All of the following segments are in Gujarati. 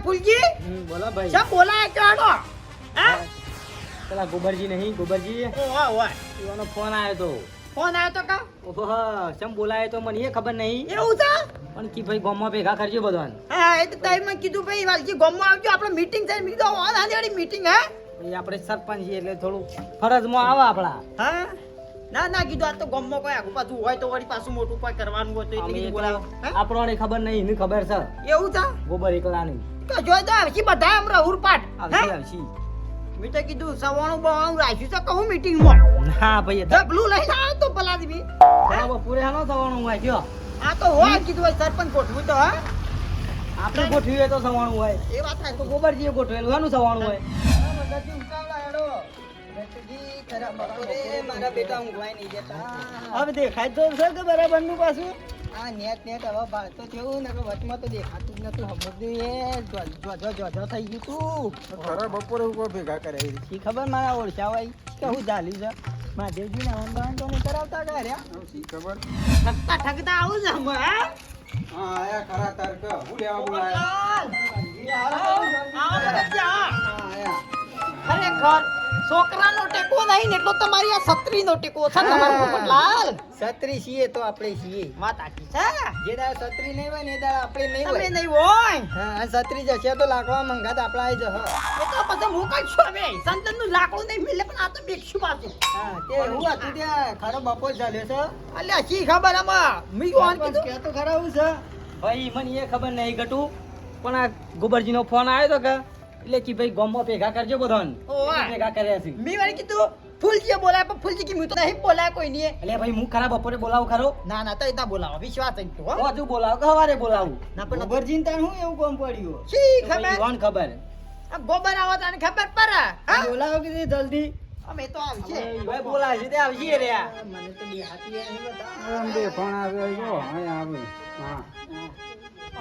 ફૂલજી બોલો ભાઈ. શું બોલાય કાઢો હા પેલા ગોબરજી નહીં, ગોબરજી ઓવા ઓવા એનો ફોન આવ્યો તો. ફોન આવ્યો તો કા ઓહો, ચમ બોલાયો તો મને એ ખબર નહીં. એવું છે પણ કી ભાઈ ગામમાં ભેગા કરજો બધાને. હા એ તો તઈ મેં કીધું ભાઈ વાલજી ગામમાં આવજો આપણે મીટિંગ છે મીધો ઓન આની મીટિંગ હે પછી આપણે સરપંચ છીએ એટલે થોડું ફરજમાં આવે આપણા. હા ના ના કીધું આ તો ગામમાં કોઈ આગુ પાછું હોય તો વળી પાછું મોટું કોઈ કરવાનું હોય તો એટલે કીધું બોલાવો હે? આપણને ખબર નહીં, એની ખબર છે એવું છે ગોબર એકલાની. તો જોઈ તો આવશી બધા આમ રહુર પાટ આવશે આવશે. મેં તો કીધું સવાણું બવાણું રાખ્યું છે કહું મીટિંગમાં ના ભાઈ ડબલું લઈને આવ્યો તો પેલા દી પૂરે હાલો થવાનું હોય જો આ તો હોય કીધું હોય સરપંચ ગોઠવું તો હા આપણે ગોઠવીએ તો થવાનું હોય. એ વાત થાય તો ગોબરજીએ ગોઠવેલું એનું થવાનું હોય. મારા બેટા ઊંઘવાય નહીં જતા હવે દેખાય તો છે કે બરાબર નું પાછું. આ નેટ નેટ હવે બાળતો થયું ને વચમાં તો દેખાતું જ નતું સમજ્યું જો થઈ ગયું તું ખરા બપોરે ઉપર ભેગા કરે શી ખબર મારા ઓળખા હોય કે હું ચાલ્યું છે મહાદેવજી ને વંદન તો નહીં કરાવતા કર્યા શી ખબર ઠગતા ઠગતા આવું છે અમે હા હા આયા ખરા તાર કે હું લેવા બોલાયા ખરેખર છોકરાનો ટેકો નહીં ને એટલો તમારી આ છત્રીનો ટેકો છે તમારો પોપટલાલ છત્રી છીએ તો આપણે છીએ વાત આખી છે જે દાડા છત્રી નહીં હોય ને એ દાડા આપણે નહીં તમે હોય નહીં હોય હા આ છત્રી જશે તો લાકડા મંગાત આપણા આવી જશે એ તો પછી હું કઈ છું હવે સંતનનું લાકડું નહીં મિલે પણ આ તો બેકશું પાછું હા તે હું હતું ત્યાં ખરો બપોર ચાલ્યો છે અલ્યા શી ખબર આમાં મી કોણ કીધું કે તો ખરા હું છે ભાઈ મને એ ખબર નહીં ગટુ પણ આ ગોબરજીનો ફોન આવ્યો તો કે એટલે કે ભાઈ ગામમાં ભેગા કરજો બધાને. ઓવા. એટલે ભેગા કર્યા છે. મી વાળી કીધું ફૂલજીએ બોલાય પણ ફૂલજી કી તો નહીં બોલાય કોઈ નહીં એટલે ભાઈ હું ખરા બપોરે બોલાવું ખરો. ના ના તો ઇતા બોલાવો વિશ્વાસ છે તો હો હજુ બોલાવું કે સવારે બોલાવું. ના પણ ગોબરજીને તાણ હું એવું કોમ પડ્યું શી તો ભાઈ ખબર કોણ ખબર. આ ગોબર આવો તને ખબર પડે હા બોલાવો કે જલ્દી અમે તો આવી છે ભાઈ બોલાવશે તે આવશે રે આ. મને તો દેખાતી નહીં બતા આમ બે ફોન આવ્યો જો અહીંયા આવે હા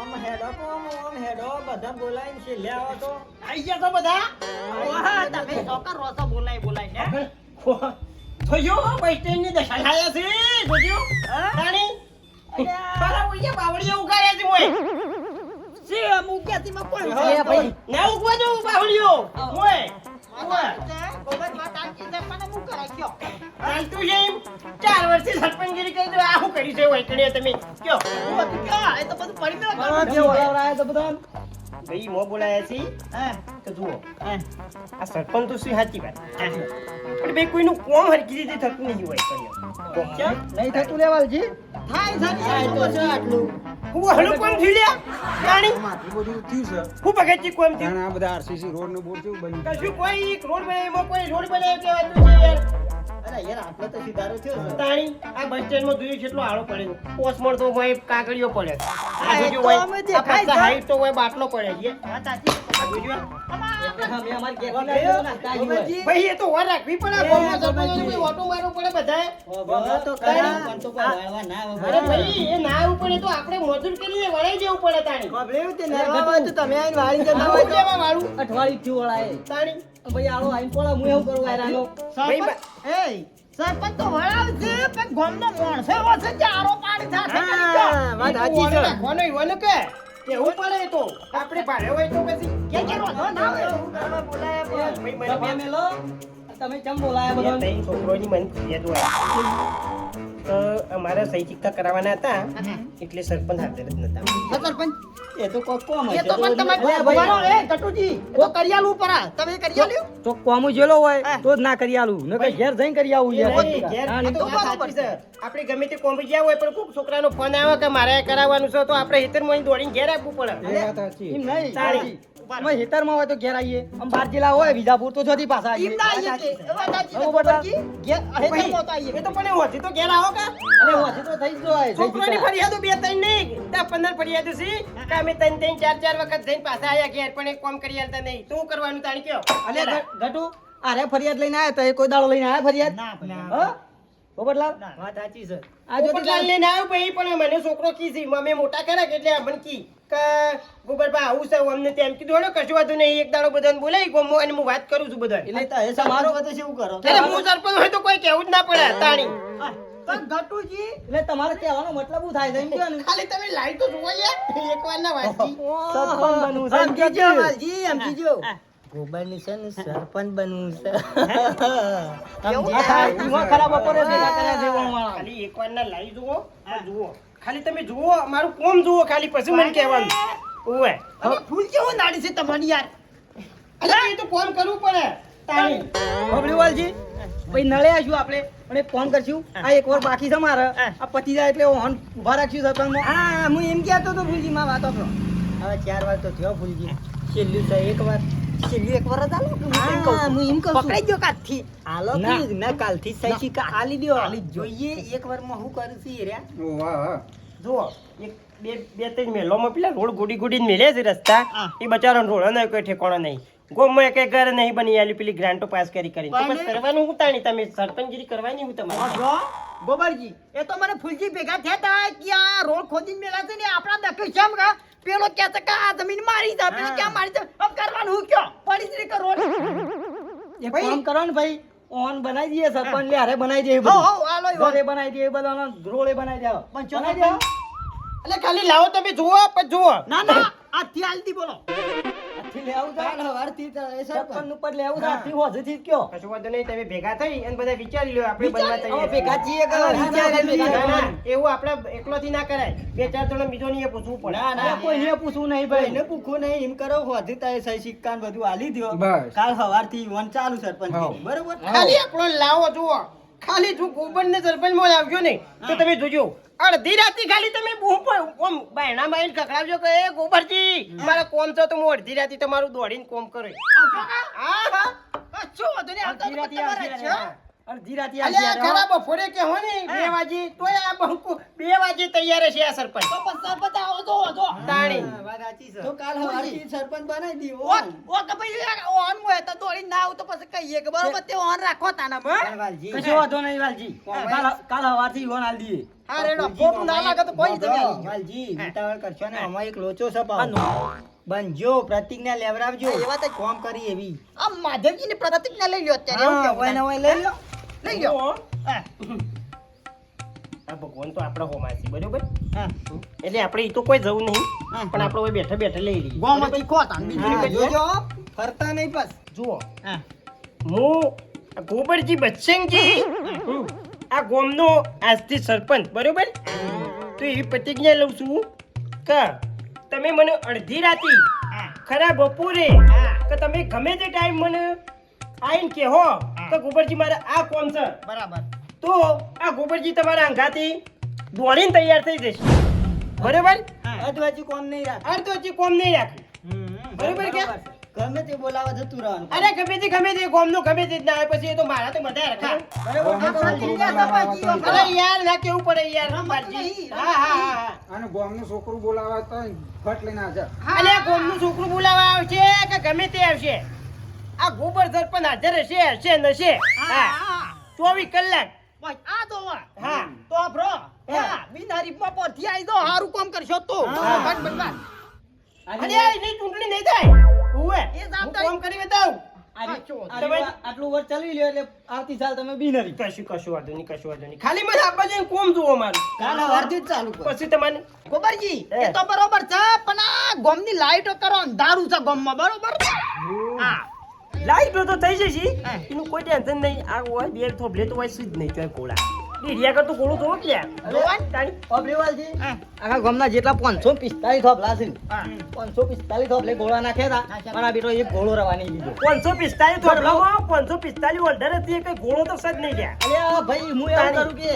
આમ હેડો કોમ આમ હેડો બધા બોલાઈને છે લે આવો તો આઈ ગયા તો બધા વાહ તમે ચોકર રોસો બોલાય ને જોયો બસ સ્ટેન્ડ ની દશા આયા છે જોજો રાણી બારા ઉઈએ બાવળિયા ઉગાડ્યા છે મોય. સી મુક્યાથી માં કોઈ એ ભાઈ ના ઉગવા જો બાવળિયો ઓય ઓય ગોબર માં ટાંકી દે પણ હું કરાઈ ગયો ચાલતું છે એમ 4 વર્ષથી સરપંચગીરી કરી દો આ શું કરી છે વૈકણીએ તમે કયો એ તો બધું પડી ગયો બોલાવરાય તો બધા ભાઈ મો બોલાયા છે હા તો જુઓ આ સરપંચ તો શું સાચી વાત પણ ભાઈ કોઈનું કોમ હરકી રીતે થતું નહીં હોય કઈ નહીં થતું લેવાલજી થાય છે તો છે આટલું હું હળું કોમ થઈ લ્યા જાણી આટલું બધું થયું છે હું પગેચી કોમ થયું ત્યાં આ બધા આરસીસી રોડ નું બોર્ડ કેવું બન્યું કશું કોઈ રોડ બનાવ્યો કોઈ રોડ બનાવ્યો કહેવાતું છે યાર અરે યાર આટલો તો સુધારો થયો છે તાણી આ બસ સ્ટેન્ડમાં જોયું કેટલો આળો પડ્યો પોસમણ તો હોય કાગળિયો પડે આ એ જોજો તો હોય અમે આ દેખાય પાછા છે. હાઈટ તો હોય બાટલો પડે છે હા ચાચી આ જોજો અમે અમાર ગેસ નાખતા હોય. ભાઈ એ તો વાર રાખવી પડે ગામમાં સરપંચને કોઈ ઓટો મારવો પડે બધાએ હવે તો ખરા પણ તો કોઈ વાળવા ના આવે અરે ભાઈ એ ના આવવું પડે તો આપણે મજૂર કરીને વળાઈ જવું પડે તાણી ખબરેવું તે નરવા હોય તો તમે આઈને વાળી જતા આવું હોય તો કેવા વાળું અઠવાડિયું થયું વળાએ. તાણી ભાઈ આળો આઈને પોળા હું એવું કરું આયરાનો. ભાઈ એ સરપંચ તો વળાવશે પણ ગામનો માણસો એવો છે કે આરો પાડી સાથે કરી ગયો હા વાત સાચી છે નાખવાનો ઈવાનો કે કેવું પડે એ તો આપણે ભાડે હોય તો પછી કે રોધો ના હોય એવું કરવા બોલાયા પણ ભાઈ તમે મેલો તમે ચમ બોલાયા બધા. ત્રણ છોકરોની મને ફરિયાદ હોય અમારે સહી સિક્કા કરાવવાના હતા એટલે સરપંચ હાજર જ નતા સરપંચ એ તો કોક કોમ એ હશે તો પણ તમે બોલો એ કટુજી એ તો કરિયાલું ઉપર આ તમે કરિયાલ્યું તો કોમું જેલો હોય તો જ ના કરી આલું ન કે ઘેર જઈને કરી આવું યાર. નહીં, ઘેર હા, આ તો તો વાત સાચી છે. આપણે ગમે તે કોમ ગયા હોય પણ કોક છોકરાનો ફોન આવે કે મારે કરાવવાનું છે તો આપણે હેતરમાં દોડીને ઘેર આપવું પડે એ વાત સાચી એમ નહીં તાળી. અમે હેતરમાં હોય તો ઘેર આવીએ આમ બાર જિલ્લા હોય વિજાપુર તો જતી પાછા ઈમ આવીએ. ના આઈએ કે એ વાત સાચી છે બરોબર ના? ગોબરજી ઘેર હેતર મોત આઈએ એ તો પણ હોતી તો ઘેર આવો કા અરે હોથી તો થઈ જ જાય, થઈ જ છોકરાની જાય. ફરિયાદો 2-3 નહીં 10-15 ફરિયાદો છે કે અમે 3-4 વખત જઈને પાછા આયા ઘેર પણ એક કામ કરી આલતા નહીં તો હું કરવાનું તાણી કયો અલે ગટુ અરે ફરિયાદ લઈને આયા તો એ કોઈ દાડો લઈને આયા ફરિયાદ ના હા પોપટલાલ વાત સાચી છે આ જો પોપટલાલ લઈને આવ્યો ભાઈ પણ મને છોકરો કી છે અમે મોટા કર્યા કે એટલે અમને કી કે ગોબરભાઈ આવું છે અમને તેમ કીધું હેડો કશું વાંધો નહીં એક દાડો બધાને બોલાવી ગોમો અને હું વાત કરું છું બધા એટલે એ તમારું બધું શું કરો અરે હું સરપંચ હોય તો કોઈ કહેવું જ ના પડે તાણી પણ ગટુજી એટલે તમારે કહેવાનો મતલબ શું થાય છે એમ કહો ને ખાલી તમે લાઈટ તો જુઓ યાર એકવાર ના વાંચી સરપંચ બનવું છે એમ સમજી કહેજો. જો વાલજી, સમજી જો. ગોબરની છે ને સરપંચ બનવું છે. સમજી આ જા. ઈમાં ખરાબ બપોરે ભેગા કર્યા છે વણવાળા. ખાલી એકવાર ના લાઈટ જુઓ જુઓ ખાલી તમે જુઓ મારું કોમ જુઓ ખાલી પછી મને કહેવાનું ઓવે અને ફૂલ કેવું નાડી છે તમારી યાર. અરે એ તો કોમ કરવું પડે તાણી બબલીવાલજી, ભાઈ નળે આવીશું આપણે પણ એક ફોન કરશું. આ એક વાર બાકી છે મારે. આ પતી જાય એટલે હું ઉભા રાખશું સરપંચમાં. હા, હું એમ કહેતો તો ફૂલજી માં વાતો કરો. હવે 4 વાર તો થયો ફૂલજી. છેલ્લું છે એક વાર. છેલ્લું એક વાર જ આલો કે હું એમ કહું છું. હું એમ કહું છું. પકડાઈ ગયો કાલથી. આલો ના. કે ના કાલથી સહી સિક્કા આલી દ્યો. આલી જ જો. જોઈએ એક વારમાં હું કરું છું એ રહ્યા. વાહ વાહ જુઓ એક બે ત્રણ મેલોમાં પેલા રોડ ગોડી ગોડીને મેલે છે રસ્તા એ બચારો રોડ નહીં કોઈ ઠેકાણો નહીં ગોમમાં કઈ ઘર નહીં બની આલી પેલી ગ્રાન્ટો પાસ કરી તો પછી કરવાનું હું તાણી તમે સરપંચગીરી કરવાની હું તમારે જો, ગોબરજી એ તો મને ફૂલજી ભેગા થયા તા કે આ રોડ ખોદીને મેલા છે ને આપણા દકે કેમ કા પેલો કહે છે કે આ જમીન મારી છે પેલો ક્યાં મારી છે હવે કરવાનું હું કયો પડી જ કે રોડ એક કામ કરો ને ભાઈ, ઓન બનાવી દઈએ સરપંચ લે હારે બનાવી દઈએ હો બધું. હો આલો ઈ ઘરે બનાવી દઈએ બધાનો રોડે બનાવી દે. પણ ચો બનાવી દે. એટલે ખાલી લાવો તમે જુઓ પણ જુઓ ના ના આ થી આલતી બોલો આથી લે આવું કાલ થાય. હવારથી તો એ સરપંચ સરપંચ ઉપર લે આવું થાય. આથી હોજેથી જ કયો. કશું વાંધો નહીં તમે ભેગા થઈ અને બધા વિચારી લો આપણે બનવા હવે તૈયાર ભેગા છીએ. છીએ કે વિચારેલું ના, ના, છે. ના, એવું આપણે એકલોથી ના કરાય બે ચાર જણા બીજોને એ પૂછવું પડે ના, ના. અરે કોઈને પૂછવું નહીં ભાઈ. એને પૂછો નહીં એમ કરો હોધી તારે સહી સિક્કા ને બધું આલી દ્યો. બસ. કાલ હવારથી વન ચાલુ સરપંચ હા. બરોબર ખાલી આપણો લાવો જુઓ ખાલી જો ગોબર ને સરપંચ માં આવજો ને તો તમે જોજો અડધી રાતે ખાલી તમે બૂમ પર ઓમ બાયણા માં કકડાવજો કે એ ગોબરજી મારા કોમ છે તો હું અડધી રાતે તમારું દોડીને કોમ કરે હા હા કશું વાંધો નહીં, આવતા અડધી તો રાતે તમારા જ આવશે. છે. અડધી રાતે અલ્યા આવશે. ખરા બપોરે કે હો ને 2 વાગે તોય આ બંકુ 2 વાગે તૈયાર છે આ સરપંચ તો પછી સરપંચ આવો તો વાંધો. તાણી હા, વાત સાચી છે. તો કાલ હવારથી હવારથી સરપંચ બનાવી દીધો. ઓ કે ભાઈ ઓન મોય તો દોડી ના આવું તો પછી કહીએ કે બરોબર તે ઓન રાખો તાના વાલજી. કશો વાંધો નહીં વાલજી. કાલ હવારથી ઓન આલ દઈએ. હા રેડો ખોટું ના લાગે તો કોઈ તમે આલી જાઓ. વાલજી, ઉતાવળ કરશો ને આમાં એક લોચો છે પાછો. બનજો પ્રતિજ્ઞા લેવડાવજો એ વાત જ. કોમ કરી એવી આ માધવજીની પ્રતિજ્ઞા લઈ લ્યો અત્યારે એવું હા, કેવું ઓય ને ઓય લઈ લો લઈ લ્યો. જુઓ, હા. આ ભગવાન તો આપણા હોમાં છે બરોબર હા. એટલે આપણે ઈ તો કોઈ જવું નહીં હા. પણ આપણે ઓય બેઠા બેઠા લઈ લઈએ ગોમાંથી ખોતા ને બીજું હા, કઈ જોજો ફરતા નહીં બસ જુઓ હા. હું ગોબરજી બચ્ચનજી આ ગામનો આજથી સરપંચ બરોબર તો એવી પ્રતિજ્ઞા લઉં છું કે તમે મને અડધી રાતી ખરા બપોરે કે તમે ગમે તે ટાઈમ મને આવીને કહો કે ગોબરજી મારે આ કોમ છે બરાબર તો આ ગોબરજી તમારા અંગાથી દોડીને તૈયાર થઈ જશે બરોબર અધવાચી કોમ નહીં રાખ અર્ધ વચ્ચે કોમ નહીં રાખે બરોબર કે? ગમે તે બોલાવા જતું રહેવાનું અરે ગમે તે ગામનું ગમે તે જ ના આવે પછી એ તો મારા તો બધા રખા બરાબર ગમે તે વાલજી, બોલાવા આ તો તો પછી અરે યાર ના કેવું પડે યાર રમત બાજી. નહીં, હા હા હા અને ગામનું છોકરું બોલાવા તો ફટ લઈને હાજર અલે ગામનું છોકરું બોલાવા આવશે કે ગમે તે આવશે આ ગોબર સરપંચ હાજર હશે નશે હા 24 કલાક આ તો વા. હા તો બ્રો હા બિનહરીફમાં પરથી આવી દો હારું કામ કરશો તો હા. But but but. અરે આ નહીં ચૂંટણી નહીં થાય ઓવે એ હું જવાબદારી- કામ કરી બતાવું તમે આટલું વર્ષ ચલાવી લ્યો એટલે આવતી સાલ તમે બિનહરી. કશું વાંધો નહીં ખાલી મને આપવા જઈને કોમ જુઓ મારું કાલ હવારથી જ ચાલુ કર પછી તમારે ગોબરજી હે. એ તો બરોબર છે પણ આ ગોમની લાઈટો કરો અંધારું છે ગોમમાં બરોબર હા લાઈટો તો થઈ જશે એનું કોઈ ટેન્શન નહીં આ હોય બે થોભલે તો હોય જ નહીં ચોય ગોળા ડીરિયા કરતો ગોળો તો ઓટલ્યા અબ્રેવાલજી આખા ગામના જેટલા 545 થોભલા છે 545 થોભલે ગોળા નાખ્યા હતા પણ આ બેટો એક ગોળો રવાની લીધો 545 થોભલામાં 545 ઓલ્ડર હતી કઈ ગોળો તો સજ નહીં ગયા અલ્યા ભાઈ હું એવું કરું કે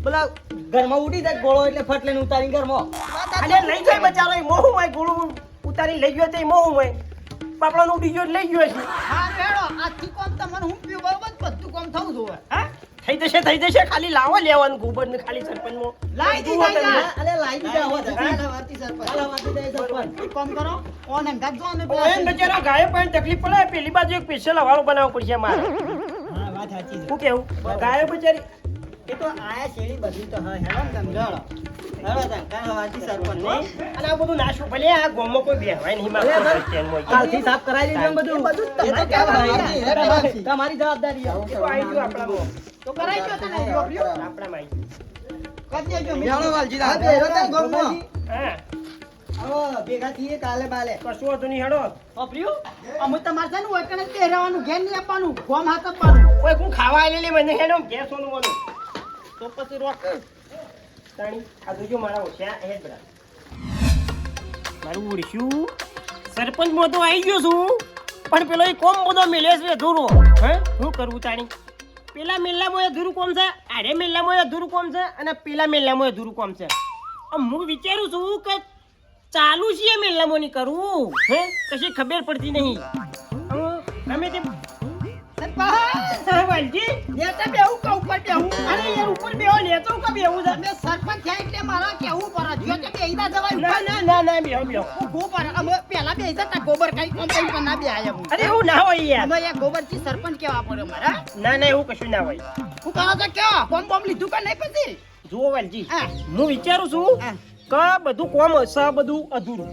પેલા ઘરમાં ઉડી જાય ગોળો એટલે ફટ લઈને ઉતારી ઘરમાં અને લઈ જાય બચારો એ મોહું હોય ગોળો ઉતારી લઈ ગયો તે મોહું હોય પાપડાનો ઉડી ગયો એટલે લઈ ગયો છે હા રેડો આજથી કોમ તમને હું પીવું બરોબર બધું કામ થવું જોવે હા થઈ જશે ખાલી લાવો લેવાનું ગોબર ને ખાલી સરપંચમાં લાઈ દી જુઓ જાય તમે. યાર. અલે લાઈ દી જાવ કાલ હવારથી સરપંચ કાલ હવારથી જાય સરપંચ. એક કામ કરો ઓન અંગાત જો ને ઓય ને બચારો ગાયો પણ તકલીફ પડે પેલી બાજુ એક સ્પેશિયલ હવાળો બનાવવો પડશે મારે હા વાત સાચી છે શું કેવું ગાયો બચારી એ તો આયા શેરી બધી તો હા હેલો ને તમે જાણો હેલો તાન કાલ હવારથી સરપંચ હો. અને આ બધું નાશું ભલે આ ગામમાં કોઈ બેહવાય નહીં અલે મારે ભાઈ, સ્ટેન્ડમાં. કાલથી સાફ કરાવી દેજો ને બધું એ બધું એ તો તમારી તમારી જવાબદારી. તમારી જવાબદારી એ તો આવી ગયું આપણામાં. તો કરાઈ ગયો તને જોબ્યો આપણામાં કદ દેજો બેહો વાલજી હા, બેહો તાર ગોમમાં. હા આવો ભેગા થઈએ કાલે બાલે કશું હતું નહીં હેડો ઓપ્રિયો અમે તમારે છે ને ઓકણે પહેરવાનું ઘેર નહીં આપવાનું ગોમ હાથ આપવાનું કોઈ કોણ ખાવા આવેલી મને હેડો ગેસ સોનું બોલું તો પછી રોક તાણી આ જોજો મારા ઓછા હેડ બરા મારું ઉડશું સરપંચ મોટો આવી ગયો છું પણ પેલો એ કોમ બધો મેલે છે અધૂરો હે શું કરવું તાણી પેલા મેલ્લામાં અધૂરું કોમ છે આરે મેલ્લામાં અધૂરું કોમ છે અને પેલા મેલ્લામાં અધૂરું કોમ છે હું વિચારું છું કે ચાલુ છે મેલ્લામાં ની કરવું હે કશી ખબર પડતી નહીં અમે તે વાલજી નેતા બેહું કે ઉપર બેહું અરે યાર ઉપર બેહો લેતો કે બેહું છે અમે સરપંચ થયા એટલે મારા કેવું પડે જો કે બેહીના જવાય ના ના ના ના બેહો બેહો ગોબર અમે પેલા બેહી જતા ગોબર કઈ કોમ કઈ પણ ના બેહાય અમે અરે એવું ના હોય યાર અમે એક ગોબરથી સરપંચ કેવા પડે મારા ના ના એવું કશું ના હોય હું કરો તો કયો કોમ બોમ લીધું કે નહીં પછી જુઓ વાલજી હા. હું વિચારું છું હા. કે બધું કોમ હશે બધું અધૂરું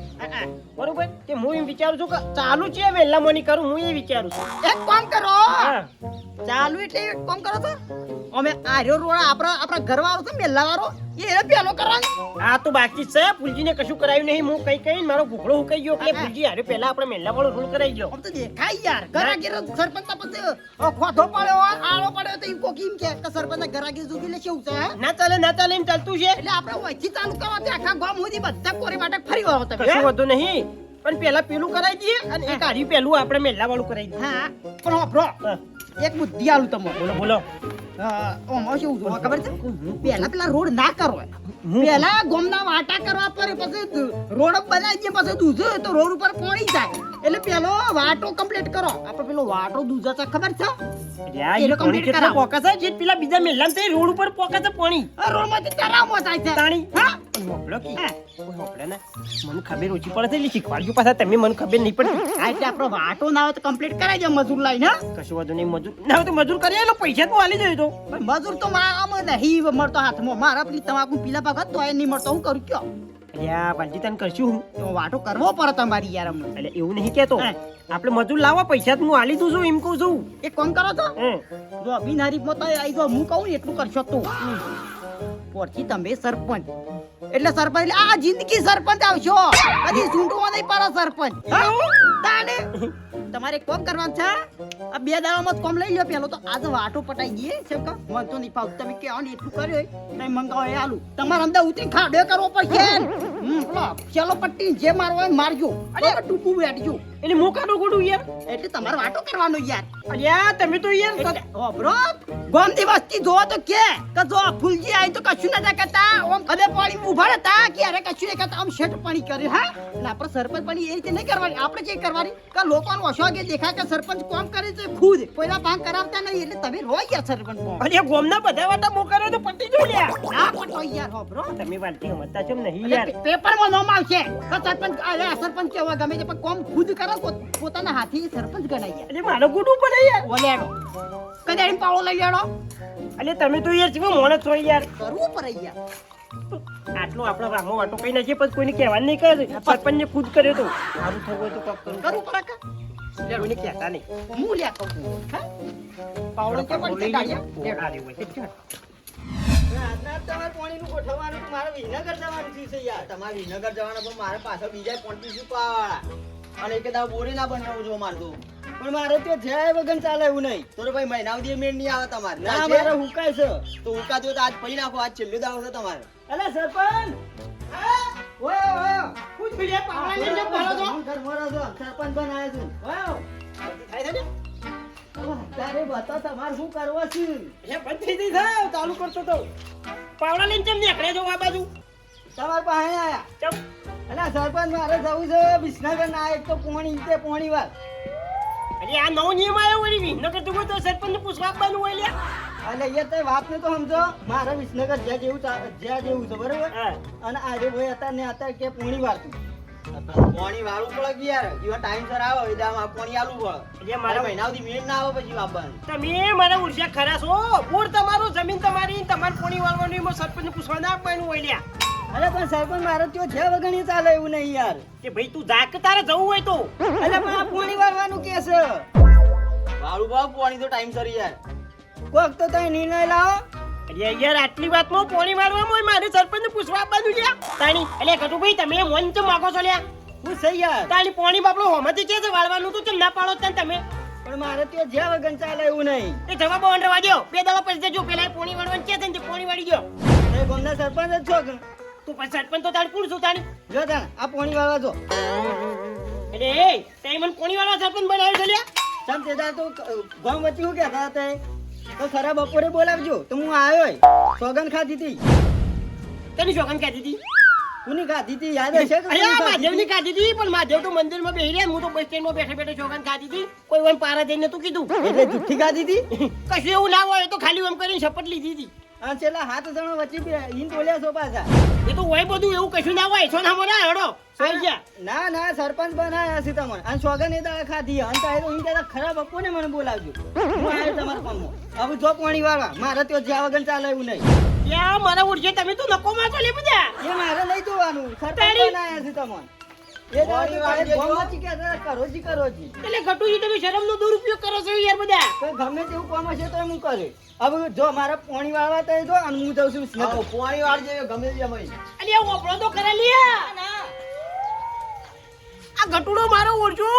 બરોબર કે હું એમ વિચારું છું કે ચાલુ છે વહેલા મોની કરું હું એ વિચારું છું એક કામ કરો હા ચાલુ એટલે એક કામ કરો તો અમે આર્યો રોડ આપણા ઘરવાળો છે મેલ્લાવાળો એ પેલો કરવાનો આ તો બાકી જ છે ફૂલજીને કશું કરાયું નહીં હું કઈ કઈ મારો ઘૂઘડો હુકાઈ ગયો એટલે ફૂલજી હારે પહેલા આપણે મેલ્લા વાળો રોલ કરાઈ ગયો આમ તો દેખાય યાર ગરાગીર સરપંચ તો પછી ખોથો પડ્યો હોય, આળો પડ્યો તો ઈ કોક ઈમ કે સરપંચ ગરાગીર સુધી લે કેવું છે હે? ના ચાલે એમ ચાલતું છે એટલે આપણે વહીથી ચાલુ કરવા તે આખા ગામ સુધી બધા કોરી માટે ફરી વાળો તમે કશું વધુ નહીં પણ પેલા પેલું કરાઈ દઈએ અને એક હારી પેલું આપણે મેલ્લા વાળું કરાઈ દઈએ હા પણ વાપરો હા, એક બુદ્ધિ આલું તમને બોલો બોલો ઓમાં શું જોવા ખબર છે પેલા રોડ ના કરો પેલા ગોમના વાટા કરવા પડે પછી રોડ બનાવી દે પછી દૂધ તો રોડ ઉપર પોણી જાય એટલે પેલો વાટો કમ્પ્લીટ કરો આપણે પેલો વાટો દૂધ છે ખબર છે યાર, પેલો એ પાણી complete કેટલા કરાવો. પોકા છે જે પેલા બીજા મેલ્લામાં તે રોડ ઉપર પોકા છે પાણી રોડ માંથી તરામો થાય છે તાણી હા પણ હોભળો કી? હા. કોઈ હોભળે ને મને ખબર ઓછી પડે છે એટલે શીખવાડજો પાછા તમે મને ખબર નહીં પડી આ એટલે આપણો વાટો ના હોય તો કમ્પ્લીટ કરાવી દે મજૂર લાઈને કશું વધુ નહીં મજૂર ના હોય તો મજૂર કરી આલો પૈસા તો આલી દઉં તો પણ મજૂર તો મારા નહીં મળતો હાથમાં મારા પેલી તમાકુ પીલા પાક તો એ નહીં મળતો હું કરું કયો અલ્યા વાલજી તને કરશું હું તો વાટો કરવો પડે તમારી યાર અમને એટલે એવું નહીં કેતો હા. આપણે મજૂર લાવવા પૈસા તો હું આલી દઉં છું એમ કહું છું એક કામ કરો તો હમ. જો બિનહરીફમાં તો આવી જો હું કહું ને એટલું કરશો તું પછી તમે સરપંચ એટલે સરપંચ એટલે આ જિંદગી સરપંચ આવશો કદી ચૂંટવો નહીં પડે સરપંચ હા? તાને તમારે એક કામ કરવાનું છે આ 2 દાડામાં જ કામ લઈ લો પેલો તો આજે વાટો પટાઈ દઈએ છે કે મન તો નહીં પાવ તમે કહેવા ને એટલું કર્યું નહીં મંગાવો એ આલુ તમારે અંદર ઉતરી ખાડે કરવો પડશે પેલો ચલો પટ્ટી જે મારવો હોય મારજો અરે ટૂંકું બેઠજો એટલે હું કાઢું ગોડું યાર એટલે તમારે વાટો કરવાનો યાર અલ્યા તમે તો યાર એટલે ઓબરો ગોમતી વસ્તી જોવો તો કે જો ફૂલજી આવી તો કશું નતા કરતા ઓમ કદે પાણી ઉભા હતા કે અરે કશું નહીં કરતા આમ શેઠ પાણી કરે હા એટલે આપણે સરપંચ પાણી એ રીતે નહીં કરવાની આપણે જે કરવાની કે લોકોનો અશોકે દેખાય કે સરપંચ કોમ કરે છે ખુદ કોઈના ભાગ કરાવતા નહીં એટલે તમે રોઈ ગયા સરપંચ કોમ અલ્યા ગોમના બધા વાટા મોકરે તો પટી જો લ્યા ના પટો યાર ઓબરો તમે વાલતી સમજતા છો નહીં યાર પેપરમાં નામ આવશે કે સરપંચ અરે આ સરપંચ કેવા ગમે છે પણ કોમ ખુદ કરે પોતાના હાથી સરપંચ ગણાય યાર એટલે મારો ગોડું પડે યાર ઓલેડો કદાડી પાવડો લઈ લેડો એટલે તમે તો યાર જેવો મોણસ છો યાર કરવું પડે યાર આટલો આપણો રામો વાટો કઈ નાખીએ પછી કોઈને કહેવાનું નહીં કરે સરપંચને ખુદ કર્યો તો સારું થવું હોય તો કોક કરું કરવું પડે કે કોઈને કહેતા નહીં હું લ્યા કહું છું હા પાવડો કે પણ તે કાઢ્યા આ રહ્યું હોય. રાતના તમારે પાણીનું ગોઠવવાનું તો મારે વિનગર જવાનું થયું છે યાર તમારે વિનગર જવાના પણ મારે પાછળ બીજા 25 રૂપિયા અને એક દાવ બોરી ના બનાવું જો મારે તો પણ મારે તો જાય વગર ચાલે એવું નહીં તો ભાઈ મહિના સુધી મેળ નહીં આવે તમારે ના મારે હુકાય છે તો હુકા જો તો આજ પડી નાખો આજ છેલ્લો દાવ છે તમારે અલે સરપંચ ઓય ઓય કુછ ભીડે પાવડા લઈને ભરો છો ઘર મરો છો સરપંચ બનાવ્યો છું વાવ થાય છે ને તારે બતા તમારે શું કરવો છે એ બંધ થઈ જઈ થાવ ચાલુ કરતો તો પાવડા લઈને કેમ નીકળે જો આ બાજુ તમારે પાસે આયા ચમ અલા સરપંચ મારે જવું છે વિસનગર ના એક તો પોણી વાર અરે આ નવો નિયમ આવ્યો વળી વિનગર તો કોઈ તો સરપંચને પૂછવા આપવાનું હોય લ્યા એટલે એ તો વાત ને તો સમજો મારે વિસનગર જ્યાં જેવું છે બરોબર હા અને આજે ભાઈ અત્યારે કે પોણી વાર તું પોણી વાળું પડે કે યાર જેવા ટાઈમ સર આવે એટલે આમ પોણી આલું પડે એટલે મારા મારા મહિના સુધી મેળ ના આવે પછી વાપવાનું તમે મારા ઉર્જા ખરા છો બોર તમારું જમીન તમારી તમારે કોની વાળવાનું એમાં સરપંચને પૂછવા ના આપવાનું હોય લ્યા અરે પણ સરપંચ મારે તો જ્યાં વગર નહીં ચાલે એવું નહીં યાર કે ભાઈ તું જા કે તારે જવું હોય તો અરે પણ આ પોણી વાળવાનું કે છે વાળું બાપ પોણી તો ટાઈમ સર યાર કોક તો તમે નિર્ણય લાવો. અરે યાર આટલી વાતમાં પોણી મારવામાં મારે સરપંચને પૂછવા આપવાનું લ્યા તાણી એટલે કટુભાઈ તમે મન ચમ માગો છો લ્યા હું સહી યાર. તાણી પોણી બાપડો હોમાંથી કે છે વાળવાનું તો કેમ ના પાડો તને તમે પણ મારે ત્યાં જ્યાં વગર ચાલે એવું નહીં. એ જવાબ ઓંડવા દો 2 દાડા પછી દેજો પેલા પોણી વાળવાનું કે છે ને તે પોણી વાળી દો તમે ગામના સરપંચ જ છો કે? તું પછી સરપંચ તો તાણી પૂછું તાણી જો તાણ આ પોણી વાળવા જો. એટલે એ તે મને પોણી વાળા સરપંચ બનાવ્યો છે લ્યા સમ તેદાર તો ગામ વચ્ચે હું કહેતા હતા તો ખરા બપોરે બોલાવજો તો હું આવ્યો. સોગન ખાધી હતી. તેની શોખન ખાધી હતી કોની ખાધી હતી યાદ હશે કે કોની અરે ખાધી મહાદેવની હતી? ખાધી હતી પણ મહાદેવ તો મંદિરમાં બેહી રહ્યા હું તો બસ સ્ટેન્ડમાં બેઠા બેઠા શોખન ખાધી હતી કોઈ વન પારા જઈને તું કીધું એટલે જુઠ્ઠી ખાધી હતી. કશું એવું ના હોય તો ખાલી એમ કરીને શપથ લીધી હતી અને છેલ્લા હાથ જણો વચ્ચે ઈન બોલ્યા છો પાછા. એ તો હોય બધું એવું કશું ના હોય સોના મોના હેડો આવી જા ના ના સરપંચ બનાયા છે તમને અને સોગન એ દાડા ખાધી અને તારે તો ઈન દાડા ખરાબ બપોરે મને બોલાવજો. હું આવ્યો તમારા કામમાં. હવે જો પાણી વાળવા મારે તો જ્યાં વગર ચાલે એવું નહીં. યા મારા ઉડજે તમે તો નકો માં તો લે બધા એ મારે નહીં જોવાનું. સરપંચ તારી- બનાયા છે તમને. એ દાડા તો તારે ગામમાંથી કહેતા હતા, કરો જી કરો જી. એટલે ઘટુજી તમે શરમનો દુરુપયોગ કરો છો યાર બધા તો ગમે તેવું કામ હશે તો હું કરે. હવે જો મારે પાણી વાળવા તો જો અને હું જઉં છું હા, પોણી વાળ જેવી ગમે તે જમાઈ. અલે આ ઓપડો તો કરે લ્યા આ ઘટુડો મારો ઓળજો